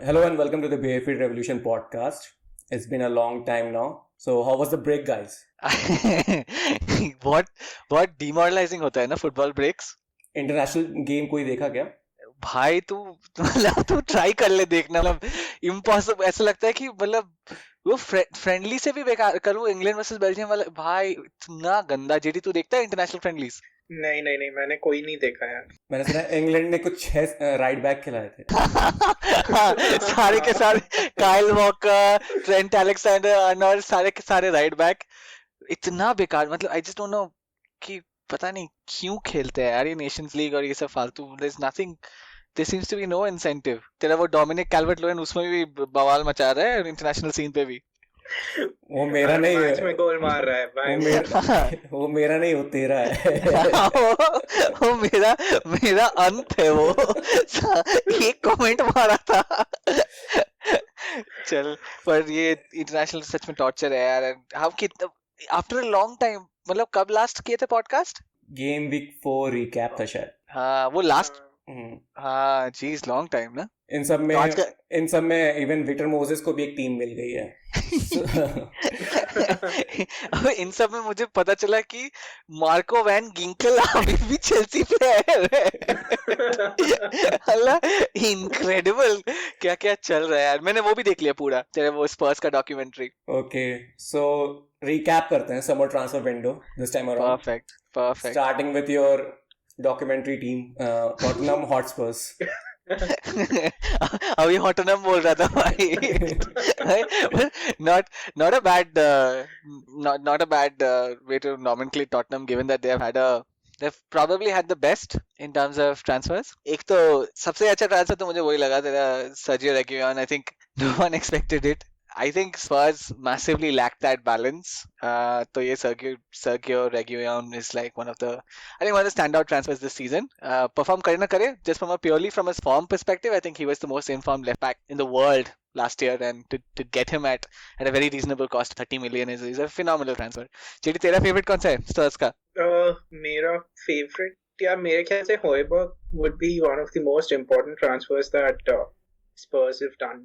Hello and welcome to the Bayfield Revolution podcast. It's been a long time now. So how was the break, guys? बहुत demoralising होता है ना football breaks. International game कोई देखा क्या? भाई तू ट्राई कर ले देखना. मतलब इम्पॉसिबल. ऐसा लगता है कि मतलब वो फ्रेंडली से भी बेकार करूँ. इंग्लैंड वर्सेस बेल्जियम वाला भाई इतना गंदा. जेडी तू देखता है इंटरनेशनल फ्रेंडलीज? नहीं मैंने कोई नहीं देखा यार. मैंने सुना इंग्लैंड ने कुछ 6 राइट बैक खिलाए थे. सारे के सारे Kyle walker, Trent Alexander Arnold, सारे के सारे राइट बैक. इतना बेकार. मतलब आई जस्ट डोंट नो कि पता नहीं क्यों खेलते हैं यार ये नेशंस लीग और ये सब फालतू. There is nothing. There seems to be no incentive. तेरा वो डोमिनिक कैल्वर्ट लुइन उसमें भी बवाल मचा रहा है इंटरनेशनल सीन पे भी. वो मेरा नहीं है. मैच में गोल मार रहा है भाई. वो मेरा नहीं, वो तेरा है. वो मेरा अंत है. वो एक कमेंट मारा था. चल, पर ये इंटरनेशनल सच में टॉर्चर है यार. हम कितना आफ्टर अ लॉन्ग टाइम. मतलब कब लास्ट किए थे पॉडकास्ट? गेम वीक 4 रिकैप था शायद. हाँ वो लास्ट. हाँ जीज लॉन्ग टाइम ना. इन सब में इवन विक्टर मोजेस को भी एक टीम मिल गई है. इन सब में मुझे पता चला कि मार्को वैन गिंकल अभी भी चेल्सी प्लेयर है. अल्लाह इनक्रेडिबल. क्या क्या चल रहा है यार. मैंने वो भी देख लिया पूरा, तेरे वो स्पर्स का डॉक्यूमेंट्री. ओके, सो रिकैप करते हैं summer transfer window this time around. Perfect. Starting with your documentary team Tottenham Hotspurs. अभी हॉटनम बोल रहा था भाई. not a bad way to nomenclate Tottenham, given that they've probably had the best in terms of transfers. एक तो सबसे अच्छा transfer तो मुझे वही लगा तेरा Sergio रेगियोन. I think no one expected it. I think Spurs massively lacked that balance. So yeah, Sergio Reguilon is like one of the standout transfers this season. Perform करे ना करे, just purely from his form perspective, I think he was the most informed left back in the world last year, and to get him at a very reasonable cost, 30 million is a phenomenal transfer. JD तेरा favorite कौन सा है Spurs का? मेरा favorite या मेरे ख्याल से Højbjerg would be one of the most important transfers that Spurs have done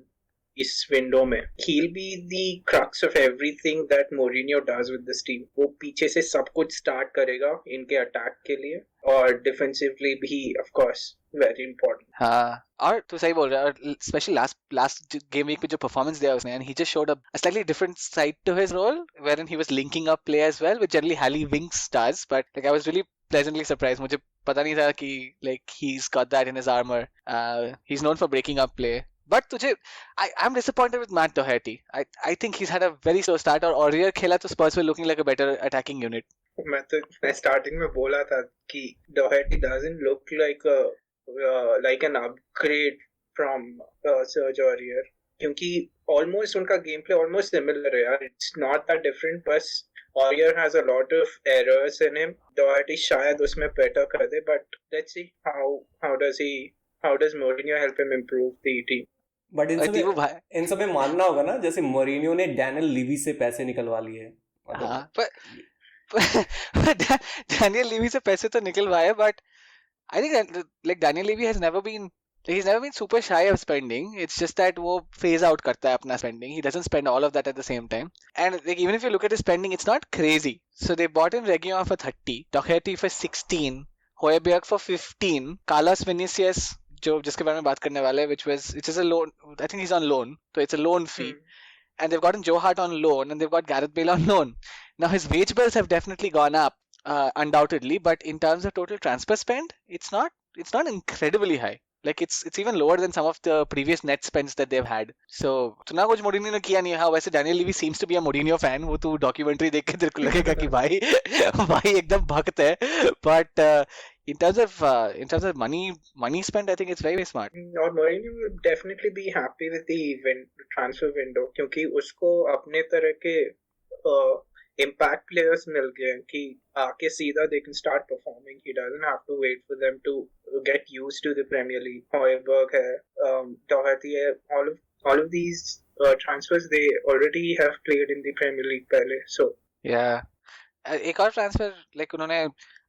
इस विंडो में. He'll be the crux of everything that Mourinho does with this team. वो पीछे से सब कुछ स्टार्ट करेगा इनके अटैक के लिए, और डिफेंसिवली भी of course very important. हाँ, और तू सही बोल रहा है. और स्पेशली लास्ट गेम वीक में जो परफॉर्मेंस दिया उसने, and he just showed a slightly different side to his role, wherein he was linking up play as well, which generally Harry Winks does. But like I was really pleasantly surprised. मुझे पता नहीं था कि like he's got that in his armor. He's known for breaking up play. But I'm disappointed with Matt Doherty. I think he's had a very slow start. और Aurier खेला तो Spurs were looking like a better attacking unit. मैं starting में बोला था कि Doherty doesn't look like an upgrade from Serge Aurier, क्योंकि almost उनका गेम प्ले almost similar है यार. It's not that different. बस Aurier has a lot of errors in him. Doherty शायद उसमें better कर दे, but let's see how does Mourinho help him improve the team. But in सब में मानना होगा ना, जैसे मोरिनियो ने डैनियल लीवी से पैसे निकलवा लिए. डैनियल लीवी से पैसे तो निकलवाए, but I think like Daniel Levy has never been super shy of spending. It's just that वो phase out करता है अपना spending. He doesn't spend all of that at the same time. And like even if you look at his spending, it's not crazy. So they bought in Reguilon for 30, Doherty for 16, Højbjerg for 15, Carlos Vinicius जो जिसके बारे में बात करने वाले, which is a loan. I think he's on loan, so it's a loan fee. And they've gotten Joe Hart on loan, and they've got Gareth Bale on loan. Now his wage bills have definitely gone up, undoubtedly, but in terms of total transfer spend, it's not incredibly high. Like it's even lower than some of the previous net spends that they've had. So ना कुछ Mourinho ने किया नहीं. हाँ, वैसे Daniel Levy seems to be a Mourinho fan. वो तू documentary देख के तेरे को लगेगा कि भाई एकदम भक्त है. But in terms of money spent, I think it's very, very smart. और Mourinho will definitely be happy with the transfer window, क्योंकि उसको अपने तरह के impact players मिल गए कि आके सीधा they can start performing. He doesn't have to wait for them to get used to the Premier League. Højbjerg है, Doherty है, all of these transfers they already have played in the Premier League पहले. So yeah, एक और transfer like उन्होंने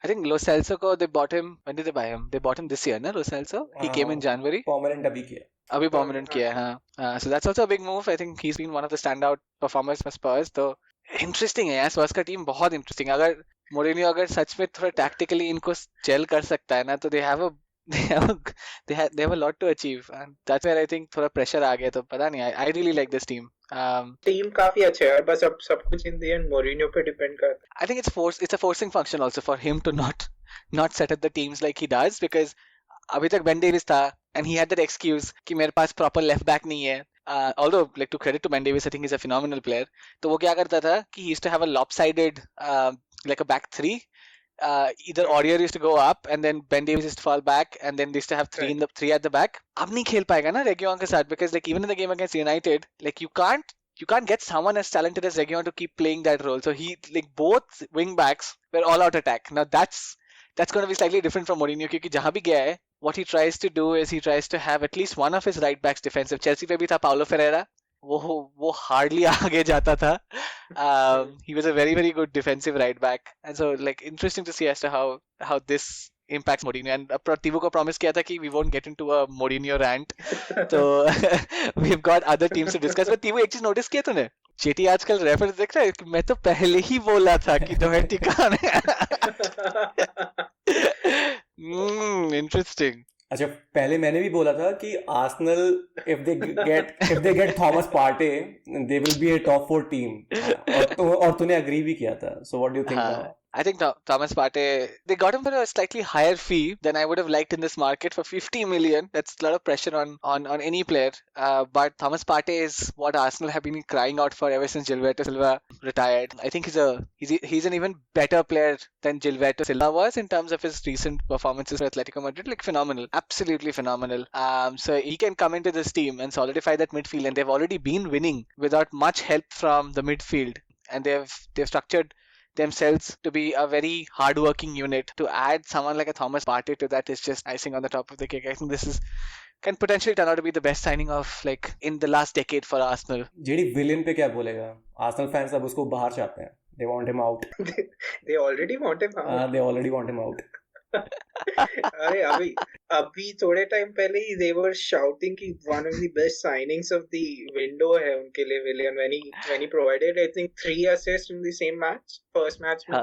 I think Lo Celso ko they bought him. When did they buy him? They bought him this year, na? Lo Celso. He came in January. Permanent अभी किया. अभी permanent किया है हाँ so that's also a big move. I think he's been one of the standout performers for Spurs. तो interesting है यार Spurs का team बहुत interesting है. अगर मोरिनियो अगर सच में थोड़ा tactically इनको gel कर सकता है ना तो they have a they have a lot to achieve and that's where I think थोड़ा pressure आ गया तो पता नहीं I really like this team. Team काफी अच्छा है बस अब सब कुछ इन द एंड मोरिनियो पे डिपेंड करता है. I think it's a forcing function also for him to not set up the teams like he does because अभी तक Ben Davies था and he had that excuse कि मेरे पास proper left back नहीं है. Although like to credit to Ben Davies, I think he's a phenomenal player. तो वो क्या करता था कि he used to have a lopsided like a back three. Either Aurier used to go up and then Ben Davies used to fall back and then they used to have three at the back. अब नहीं खेल पाएगा ना Reguilon के साथ because like even in the game against United like you can't get someone as talented as Reguilon to keep playing that role. So he like both wing backs were all out attack. Now that's going to be slightly different from Mourinho क्योंकि जहाँ भी गया है what he tries to do is he tries to have at least one of his right backs defensive. Chelsea पे भी था Paulo Ferreira. वो hardly आगे जाता था. He was a very very good defensive right back and so like interesting to see as to how this impacts Mourinho and Tivu को promise किया था कि we won't get into a Mourinho rant. So we've got other teams to discuss. But Tivu एक चीज notice किया तूने? Jetty आजकल refer देख रहा है मैं तो पहले ही बोला था कि दोहेटी कहाँ है. Interesting. अच्छा पहले मैंने भी बोला था कि Arsenal if they get Thomas Partey they will be a top 4 team और तूने agree भी किया था. So what do you think now? I think Thomas Partey, they got him for a slightly higher fee than I would have liked in this market for 50 million. That's a lot of pressure on any player. But Thomas Partey is what Arsenal have been crying out for ever since Gilberto Silva retired. I think he's an even better player than Gilberto Silva was in terms of his recent performances for Atletico Madrid. Like phenomenal, absolutely phenomenal. So he can come into this team and solidify that midfield. And they've already been winning without much help from the midfield. And they've structured themselves to be a very hard-working unit. To add someone like a Thomas Partey to that is just icing on the top of the cake. I think this can potentially turn out to be the best signing of like in the last decade for Arsenal. जेडी Willian पे क्या बोलेगा? Arsenal fans अब उसको बाहर चाहते हैं. They want him out. They already want him out. They already want him out. अरे अभी थोड़े टाइम पहले ही they were shouting कि one of the best signings of the window है उनके लिए विलियन when he provided I think 3 assists in the same match first match में.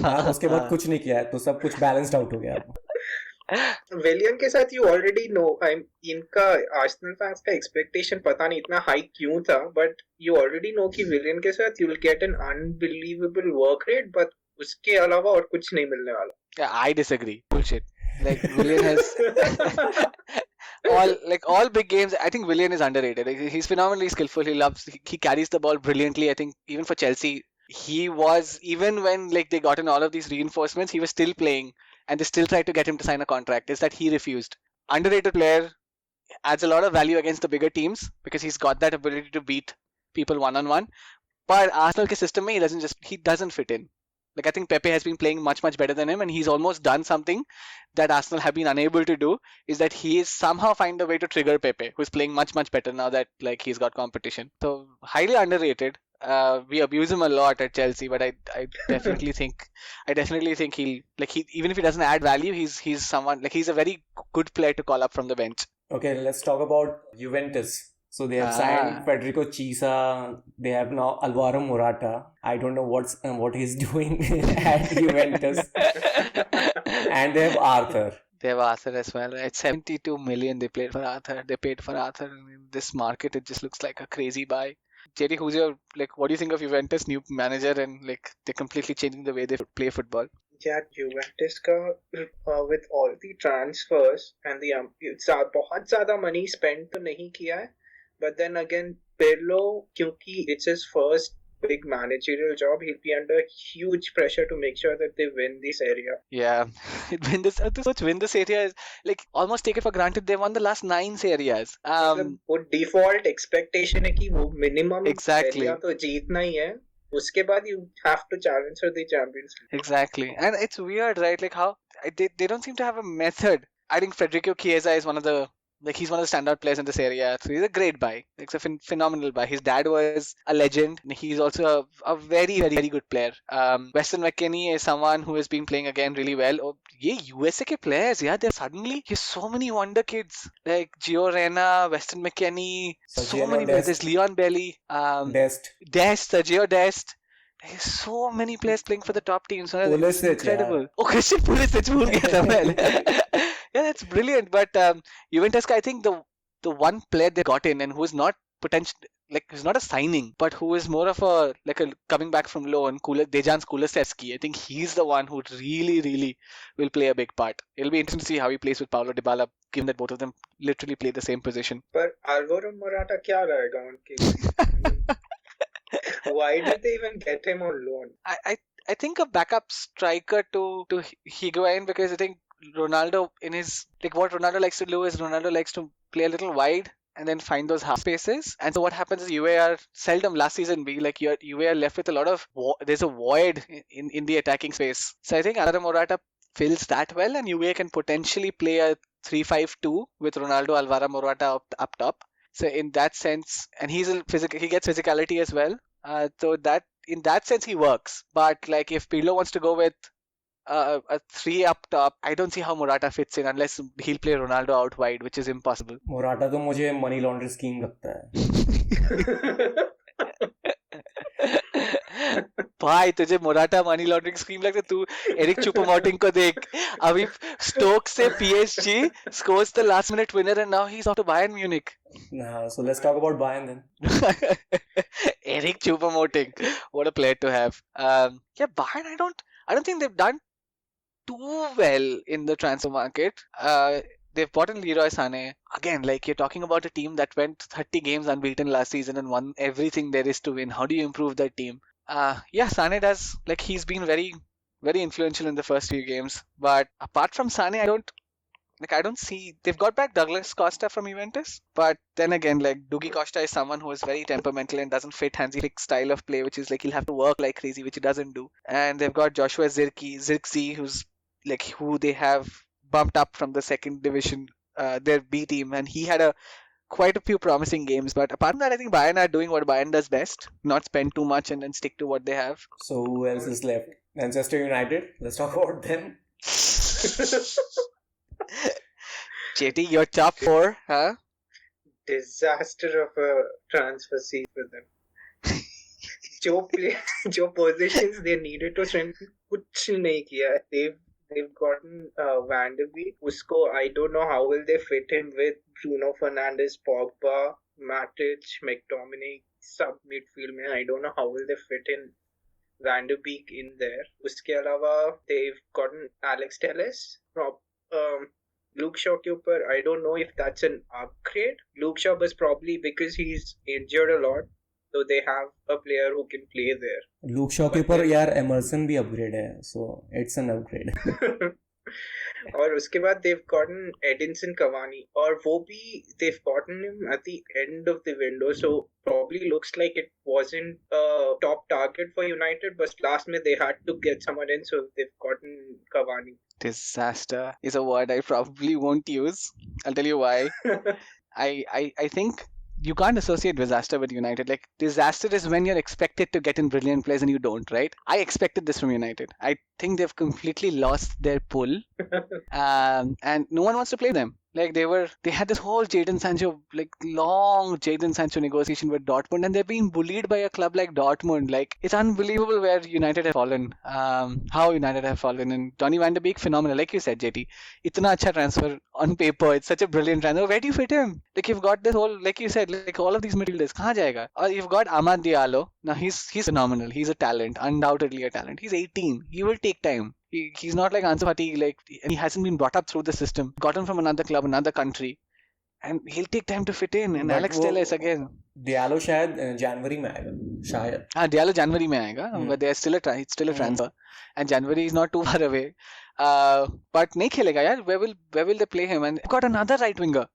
हाँ उसके बाद कुछ नहीं किया है तो सब कुछ balanced out हो गया. विलियन के साथ you already know इनका आर्सेनल फैंस का expectation पता नहीं इतना हाई क्यों था but you already know कि विलियन के साथ you will get an unbelievable work rate but उसके अलावा और कुछ नहीं मिलने वाला. Yeah, I disagree. Bullshit. Like Willian has all big games. I think Willian is underrated. Like, he's phenomenally skillful. He carries the ball brilliantly. I think even for Chelsea, he was even when like they got in all of these reinforcements, he was still playing, and they still tried to get him to sign a contract. It's that he refused. Underrated player, adds a lot of value against the bigger teams because he's got that ability to beat people one-on-one. But Arsenal ke system mein he doesn't fit in. Like I think Pepe has been playing much better than him, and he's almost done something that Arsenal have been unable to do. Is that he is somehow find a way to trigger Pepe, who's playing much better now that like he's got competition. So highly underrated. We abuse him a lot at Chelsea, but I definitely think he'll even if he doesn't add value, he's someone like he's a very good player to call up from the bench. Okay, let's talk about Juventus. So they have signed Federico Chiesa. They have now Alvaro Morata. I don't know what he's doing at Juventus. And they have Arthur. They have Arthur as well. It's 72 million they paid for Arthur. In this market, it just looks like a crazy buy. JD, what do you think of Juventus new manager and like they're completely changing the way they play football? Yeah, Juventus का with all the transfers and the बहुत ज़्यादा money spent तो नहीं किया है. But then again, Pirlo, क्योंकि it's his first big managerial job, he'll be under huge pressure to make sure that they win this area. Yeah, win this area is like almost take it for granted. They won the last 9 areas. वो default expectation है कि वो minimum exactly area तो जीतना ही है. उसके बाद you have to challenge for the Champions League. Exactly, and it's weird, right? Like how they don't seem to have a method. I think Federico Chiesa is one of the like he's one of the standout players in this area. So he's a great buy. It's a phenomenal buy. His dad was a legend. He's also a very, very, very good player. Weston McKennie is someone who has been playing again really well. Oh, yeah, USA ke players, yeah, they're suddenly, he's so many wonder kids like Gio Reyna, Weston McKennie, so many players. There's Leon Bailey, Sergio Dest. There's so many players playing for the top teams. So it's incredible. Yeah. Oh, Christian Pulisic, bhul gaya tha main. Yeah, that's brilliant. But Juventus, I think the one player they got in and who is not potential, like who's not a signing, but who is more of a coming back from loan, Dejan Kulusevski. I think he's the one who really, really will play a big part. It'll be interesting to see how he plays with Paulo Dybala, given that both of them literally play the same position. But Alvaro Morata kya rahega unke? Why did they even get him on loan? I think a backup striker to Higuain, because I think Ronaldo in his what Ronaldo likes to do is Ronaldo likes to play a little wide and then find those half spaces. And so what happens is UA are seldom last season UA are left with a lot of there's a void in the attacking space. So I think Alvaro Morata fills that well, and UA can potentially play a 3-5-2 with Ronaldo, Alvaro Morata up top. So in that sense, and he gets physicality as well. So that in that sense he works. But like if Pirlo wants to go with a 3 up top, I don't see how Morata fits in unless he'll play Ronaldo out wide, which is impossible. Morata तो मुझे money laundering scheme लगता है. भाई तुझे Morata money laundering scheme लगता है? तू Eric चुपोमोटिंग को देख, अभी स्टोक से PSG scores the last minute winner and now he's off to Bayern Munich. So let's talk about Bayern then. Eric Choupo-Moting, what a player to have. Yeah, Bayern, I don't think they've done too well in the transfer market. They've bought in Leroy Sané. Again, like you're talking about a team that went 30 games unbeaten last season and won everything there is to win. How do you improve that team? Yeah, Sané does. Like he's been very, very influential in the first few games. But apart from Sané, I don't see. They've got back Douglas Costa from Juventus. But then again, like Dougie Costa is someone who is very temperamental and doesn't fit Hansi Flick's style of play, which is like he'll have to work like crazy, which he doesn't do. And they've got Joshua Zirkzee, who's like who they have bumped up from the second division, their B team, and he had quite a few promising games. But apart from that, I think Bayern are doing what Bayern does best, not spend too much and then stick to what they have. So who else is left? Manchester United. Let's talk about them. JT, your top 4, huh? Disaster of a transfer season for them. जो positions they needed to strengthen, कुछ नहीं किया. They've gotten Van de Beek. Usko, I don't know how will they fit him with Bruno Fernandes, Pogba, Matic, McTominay, sub midfield mein. I don't know how will they fit in Van de Beek in there. Uske alawa, they've gotten Alex Telles from Luke Shaw ke upar. I don't know if that's an upgrade. Luke Shaw was probably because he's injured a lot. So they have a player who can play there. Luke Shaw के ऊपर यार Emerson भी upgrade है, so it's an upgrade. और उसके बाद they've gotten Edinson Cavani, और वो भी they've gotten him at the end of the window, so probably looks like it wasn't a top target for United, but last minute they had to get someone in, so they've gotten Cavani. Disaster is a word I probably won't use. I'll tell you why. I think you can't associate disaster with United. Like, disaster is when you're expected to get in brilliant players and you don't, right? I expected this from United. I think they've completely lost their pull. And no one wants to play them. Like, they had this whole Jadon Sancho, like, long Jadon Sancho negotiation with Dortmund, and they're being bullied by a club like Dortmund. Like, it's unbelievable where United have fallen. How United have fallen. And Donny van de Beek, phenomenal. Like you said, JT. Itna acha transfer on paper. It's such a brilliant transfer. Where do you fit him? Like, you've got this whole, like you said, like all of these midfielders. Kahan jayega? Or you've got Amad Diallo. Now, he's phenomenal. He's a talent. Undoubtedly a talent. He's 18. He will take time. He's not like Ansu Fati, like he hasn't been brought up through the system, gotten from another club, another country, and he'll take time to fit in. And but Alex Telles again. Diallo शायद January में आएगा, शायद. Diallo January में आएगा, but there's still a transfer, and January is not too far away. But नहीं खेलेगा यार. Where will they play him? And they've got another right winger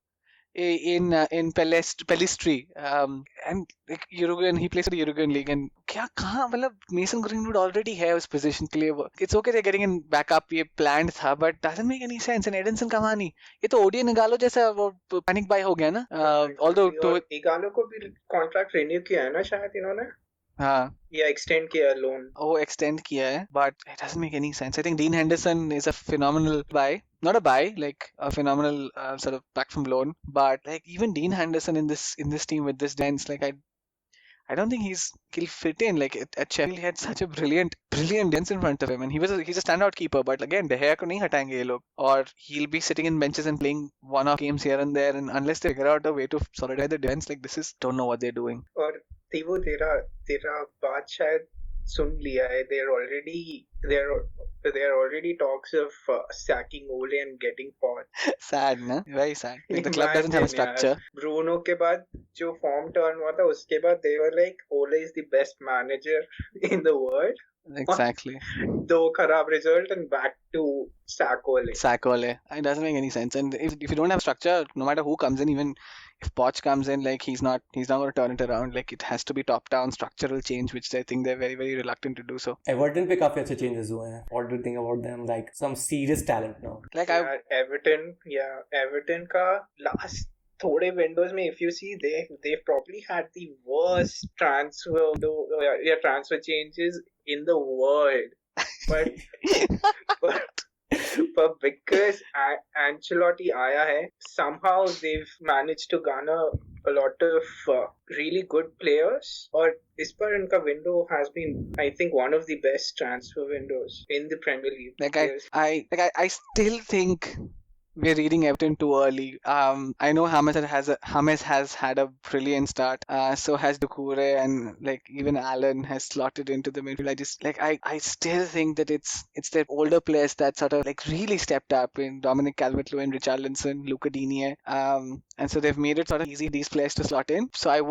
in Pellistri, and like Uruguayan, he plays for the Uruguayan league. And क्या कहाँ मतलब Mason Greenwood already है उस position के लिए. It's okay they're getting in backup, ये planned था, but doesn't make any sense. And Edinson कहाँ नहीं. ये तो ODI निकालो जैसा वो panic buy हो गया ना. Although तो इगालो को भी contract renew किया है ना शायद इन्होंने. हाँ. या extend किया loan. Oh, extend किया है, but it doesn't make any sense. I think Dean Henderson is a phenomenal buy. Not a buy, like a phenomenal sort of back from loan. But like even Dean Henderson in this team with this dance, like I don't think he'll fit in. Like at Sheffield, he had such a brilliant dance in front of him, and he's a standout keeper. But again, De Gea को नहीं हटाएंगे ये लोग, or he'll be sitting in benches and playing one-off games here and there, and unless they figure out a way to solidify the defense, like don't know what they're doing. और वो तेरा बात शायद सुन लिया है. There are already talks of sacking Ole and getting Poch. Sad, na? Very sad. Like the club doesn't have a structure. Bruno के बाद जो form turn हुआ था उसके बाद they were like Ole is the best manager in the world. Exactly. Though खराब result and back to sack Ole. It doesn't make any sense. And if you don't have structure, no matter who comes in, even if Poch comes in, like he's not going to turn it around. Like it has to be top-down structural change, which I think they're very, very reluctant to do so. Everton पे काफी अच्छे changes हुए हैं. What do you think about them? Like some serious talent now. Like Everton का last थोड़े windows में, if you see, they've probably had the worst transfer changes in the world. But because Ancelotti आया है, somehow they've managed to garner a lot of really good players. और इस बार इनका window has been, I think, one of the best transfer windows in the Premier League. I still think we're reading Everton too early. I know James has had a brilliant start. So has Doucouré, and like even Allen has slotted into the midfield. I still think that it's the older players that sort of like really stepped up in Dominic Calvert-Lewin, Richarlison, Luca Digne. And so they've made it sort of easy these players to slot in. So I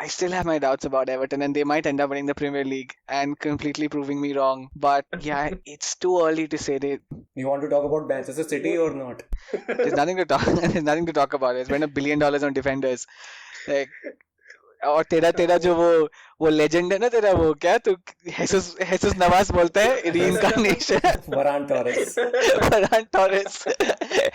still have my doubts about Everton, and they might end up winning the Premier League and completely proving me wrong. But yeah, it's too early to say that. You want to talk about Manchester City or not? There's nothing to talk. There's nothing to talk about. They spent $1 billion on defenders. Like, और तेरा जो वो legend है ना तेरा, वो क्या तू हेसुस नवाज बोलता है reincarnation. Ferran Torres.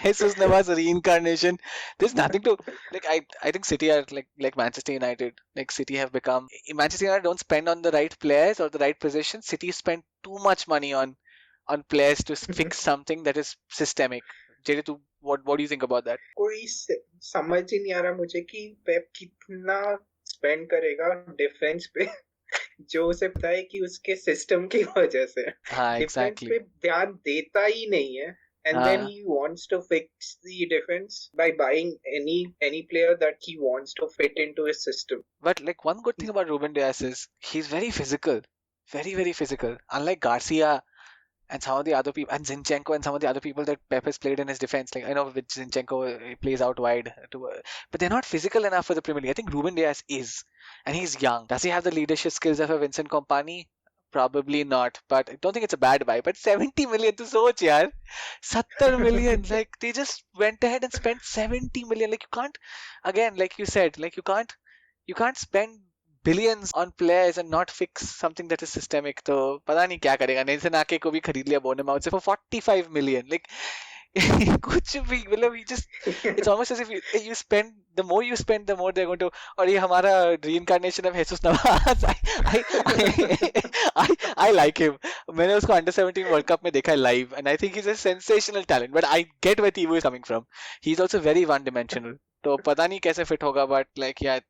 Jesus Nawaz reincarnation. There's nothing to like. I think City are like Manchester United. Like City have become. Manchester United don't spend on the right players or the right position. City spend too much money on players to fix something that is systemic. Jay, what do you think about that? कोई समझ ही नहीं आ रहा मुझे कि पेप कितना spend करेगा defence पे जो उसे पता है कि उसके सिस्टम की वजह से. हाँ, exactly. पे ध्यान देता ही नहीं है. And then he wants to fix the defense by buying any player that he wants to fit into his system. But like one good thing about Ruben Dias is he's very physical, very, very physical. Unlike Garcia and some of the other people, and Zinchenko and some of the other people that Pep has played in his defense. Like I know with Zinchenko, he plays out wide, but they're not physical enough for the Premier League. I think Ruben Dias is, and he's young. Does he have the leadership skills of a Vincent Kompany? Probably not, but I don't think it's a bad buy. But 70 million to soch, yaar. 70 million. Like they just went ahead and spent 70 million. Like you can't, again, like you said, like you can't spend billions on players and not fix something that is systemic. तो पता नहीं क्या करेगा. Nelson आके को भी खरीद लिया बोर्नमाउथ से for 45 million. Like कुछ भी मतलब it's almost as if you spend, the more you spend, the more they're going to. और ये हमारा reincarnation of Jesus Navas. I like him. मैंने उसको under 17 World Cup में देखा है live, and I think he's a sensational talent. But I get where Tiwari is coming from. He's also very one-dimensional. तो पता नहीं कैसे fit होगा, but like yeah,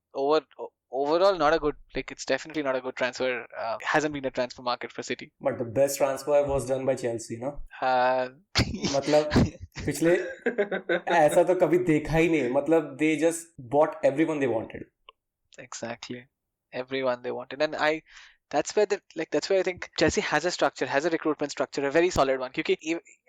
overall not a good, like it's definitely not a good transfer. Hasn't been a transfer market for City. But the best transfer was done by Chelsea, no? मतलब पिछले ऐसा तो कभी देखा ही नहीं. मतलब they just bought everyone they wanted. Exactly, everyone they wanted, and that's where I think Chelsea has a structure, has a recruitment structure, a very solid one. Because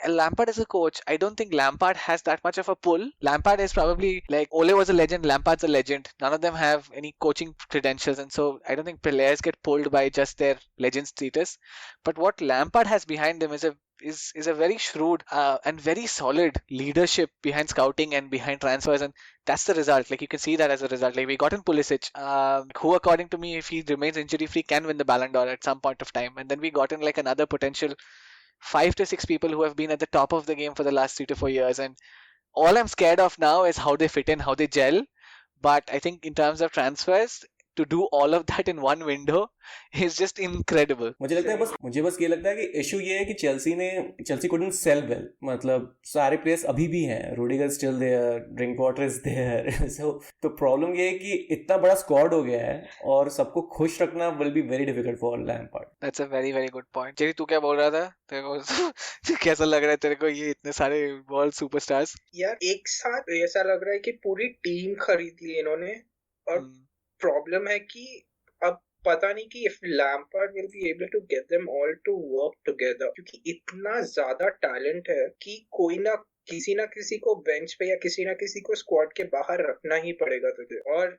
Lampard is a coach, I don't think Lampard has that much of a pull. Lampard is probably like Ole was a legend, Lampard's a legend. None of them have any coaching credentials, and so I don't think players get pulled by just their legend status. But what Lampard has behind them is a is a very shrewd and very solid leadership behind scouting and behind transfers, and that's the result. Like you can see that as a result. Like we got in Pulisic, who according to me, if he remains injury free, can win the Ballon d'Or at some point of time. And then we got in like another potential 5 to 6 people who have been at the top of the game for the last 3 to 4 years. And all I'm scared of now is how they fit in, how they gel. But I think in terms of transfers, to do all of that in one window is just incredible. मुझे बस ये लगता है कि issue ये है कि Chelsea couldn't sell well. मतलब सारे प्लेयर्स अभी भी हैं, Rudiger still there, Drinkwater is there. So तो प्रॉब्लम ये है कि इतना बड़ा स्क्वाड हो गया है और सबको खुश रखना will be very difficult for Lampard. That's a very very good point. Jerry, तू क्या बोल रहा था? तेरे को कैसा लग रहा है तेरे को ये इतने सारे वर्ल्ड सुपरस्टार्स? यार एक साथ ऐसा लग रहा है कि पूरी टीम खरीद ली इन्होंने, और प्रॉब्लम है कि अब पता नहीं कि if Lampard will be able to get them all to work together, क्योंकि इतना ज्यादा टैलेंट है कि कोई ना किसी को बेंच पे या किसी ना किसी को स्क्वाड के बाहर रखना ही पड़ेगा तुझे. और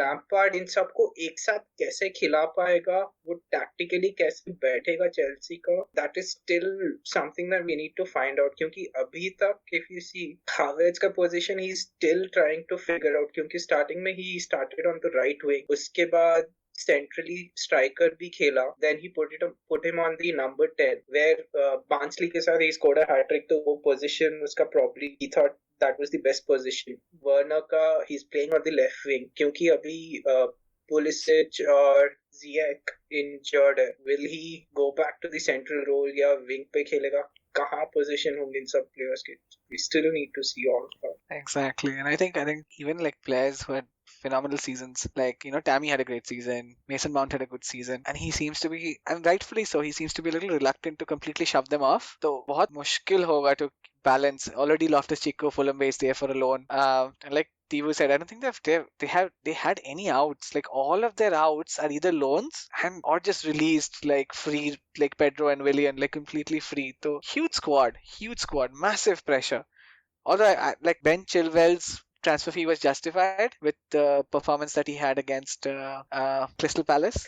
लैम्पार्ड इन सबको एक साथ कैसे खिला पाएगा, वो टैक्टिकली कैसे बैठेगा चेल्सी का, that is still something that we need to find out. क्योंकि अभी तक इफ यू सी हावर्ट्ज का position he still trying to figure out, क्योंकि स्टार्टिंग में he started on the right wing, उसके बाद centrally striker भी खेला, then he put him on the number 10 where Barnsley के साथ he scored a hat trick. तो वो position उसका probably he thought that was the best position. Werner का he's playing on the left wing, क्योंकि अभी Pulisic और Ziyech injured है. Will he go back to the central role या wing पे खेलेगा? कहाँ position होंगे इन सब players के? We still need to see all of that. Exactly, and I think even like players who had phenomenal seasons, like Tammy had a great season, Mason Mount had a good season, and he seems to be, and rightfully so, he seems to be a little reluctant to completely shove them off. So बहुत मुश्किल होगा to balance. Already Loftus-Cheek को Fulham based there for a loan, and like Tiwu said, I don't think they had any outs. Like all of their outs are either loans or just released like free, like Pedro and Willian, like completely free. So huge squad, massive pressure. Although like Ben Chilwell's transfer fee was justified with the performance that he had against Crystal Palace.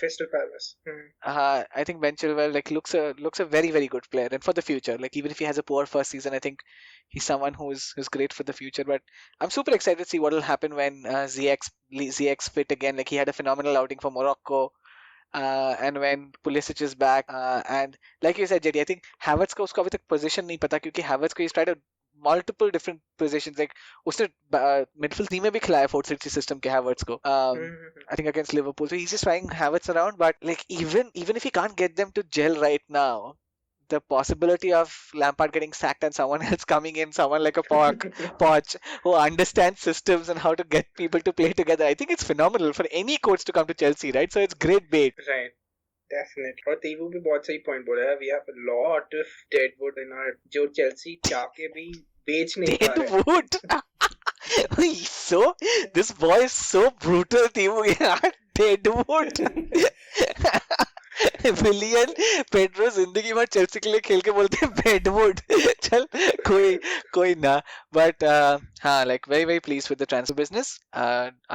I think Ben Chilwell looks a very very good player, and for the future, like even if he has a poor first season, I think he's someone who's great for the future. But I'm super excited to see what will happen when Ziyech's fit again. Like he had a phenomenal outing for Morocco. And when Pulisic is back, and like you said, JD, I think Havertz का उसको अभी तक position नहीं पता, क्योंकि Havertz को he's tried multiple different positions. Like उसने midfield team में भी खिलाया 4-3-3 system के Havertz को. I think against Liverpool. So he's just trying Havertz around, but like even if he can't get them to gel right now, the possibility of Lampard getting sacked and someone else coming in, someone like a Poch who understands systems and how to get people to play together, I think it's phenomenal for any coach to come to Chelsea, right? So it's great bait. Right. Definitely. और तीवू भी बहुत सही point बोला है. We have a lot of deadwood in our, जो Chelsea चाके भी बेच नहीं पा रहे. Deadwood. So this boy is so brutal, तीवू यार. Deadwood. विलियन पेड्रो जिंदगी भर चेल्सी के लिए खेल के बोलते हैं बेडवुड. चल कोई ना, बट हाँ, like very very pleased with the transfer business.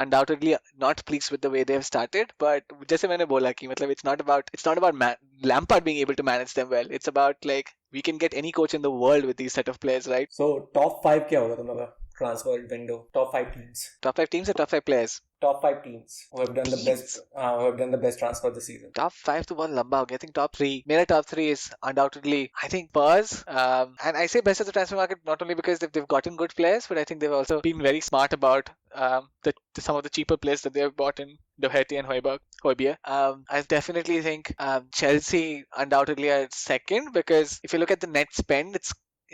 Undoubtedly not pleased with the way they have started, but जैसे मैंने बोला कि मतलब it's not about Lampard being able to manage them well. It's about like we can get any coach in the world with these set of players, right? So top 5 क्या होगा तुम्हारा transfer window? Top 5 teams. Top 5 teams or top 5 players? Top 5 teams who have done the best transfer this season. Top 5 तो बहुत लंबा हो गया. I think top 3. मेरा top 3 is undoubtedly, I think, Spurs. And I say best of the transfer market not only because they've gotten good players, but I think they've also been very smart about some of the cheaper players that they've bought in, Doherty and Højbjerg. I definitely think Chelsea undoubtedly are second, because if you look at the net spend,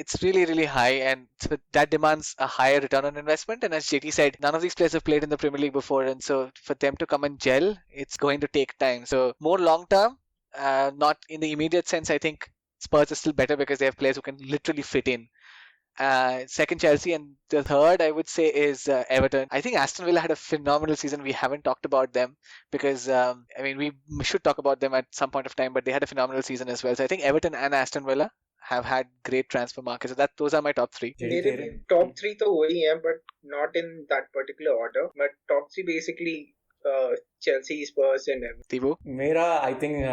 it's really, really high, and that demands a higher return on investment. And as JT said, none of these players have played in the Premier League before, and so for them to come and gel, it's going to take time. So more long term, not in the immediate sense, I think Spurs is still better because they have players who can literally fit in. Second, Chelsea, and the third I would say is Everton. I think Aston Villa had a phenomenal season. We haven't talked about them because we should talk about them at some point of time, but they had a phenomenal season as well. So I think Everton and Aston Villa have had great transfer markets. So those are my top 3. मेरे top 3 तो वही हैं, but not in that particular order. But top 3 basically Chelsea, Spurs and Everton. Tibu? मेरा I think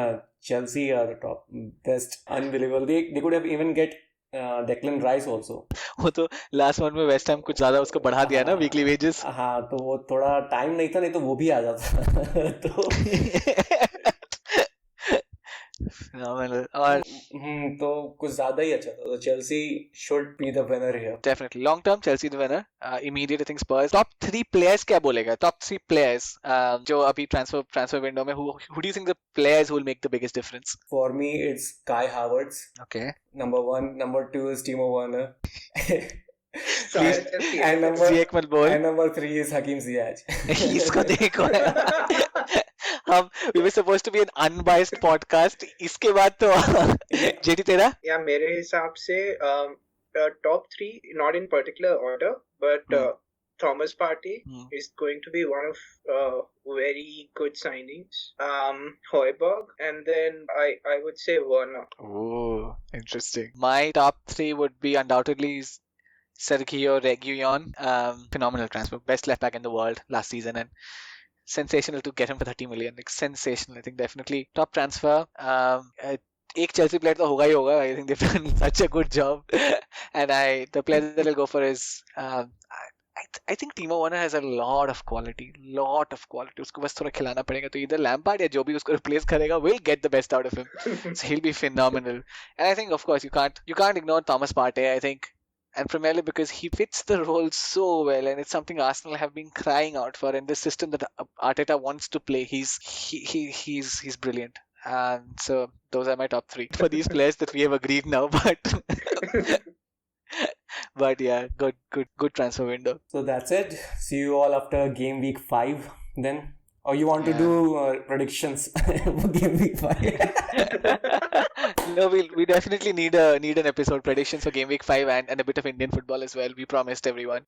Chelsea are the top best, unbelievable. They could have even get Declan Rice also. वो तो last one में West Ham कुछ ज्यादा उसको बढ़ा दिया ना वीकली वेजेस. हाँ तो वो थोड़ा टाइम नहीं था, नहीं तो वो भी आ जाता. तो phenomenal. और तो कुछ ज्यादा ही अच्छा था. तो Chelsea should be the winner here. definitely long term Chelsea the winner. Immediate I think Spurs. Top 3 players क्या बोलेगा? Top 3 players जो अभी transfer window में who do you think the players who will make the biggest difference? For me, it's Kai Havertz. Okay. Number 1, number 2 is Timo Werner. Sorry, Chelsea. and Ziyech मत बोल. number 3 is Hakim Ziyech. इसको देखो. we were supposed to be an unbiased podcast. इसके बाद तो jetty तेरा? या मेरे हिसाब से top 3 not in particular order but Thomas Partey is going to be one of very good signings. Højbjerg and then I would say Werner. Oh, interesting. My top 3 would be undoubtedly Sergio Reguilon. Phenomenal transfer, best left back in the world last season, and sensational to get him for 30 million. Like sensational, I think definitely top transfer. एक Chelsea player तो होगा ही होगा. I think they've done such a good job, and the player that I'll go for is I think Timo Werner has a lot of quality. उसको बस थोड़ा खिलाना पड़ेगा. तो either Lampard या जो भी उसको replace करेगा will get the best out of him. So he'll be phenomenal. And I think of course you can't ignore Thomas Partey. I think. And primarily because he fits the role so well, and it's something Arsenal have been crying out for in this system that Arteta wants to play. He's brilliant, and so those are my top 3 for these players that we have agreed now. But yeah, good transfer window. So that's it. See you all after game week 5 then. Or you want to do predictions for game week 5? No, we definitely need an episode predictions for game week 5 and a bit of Indian football as well. We promised everyone.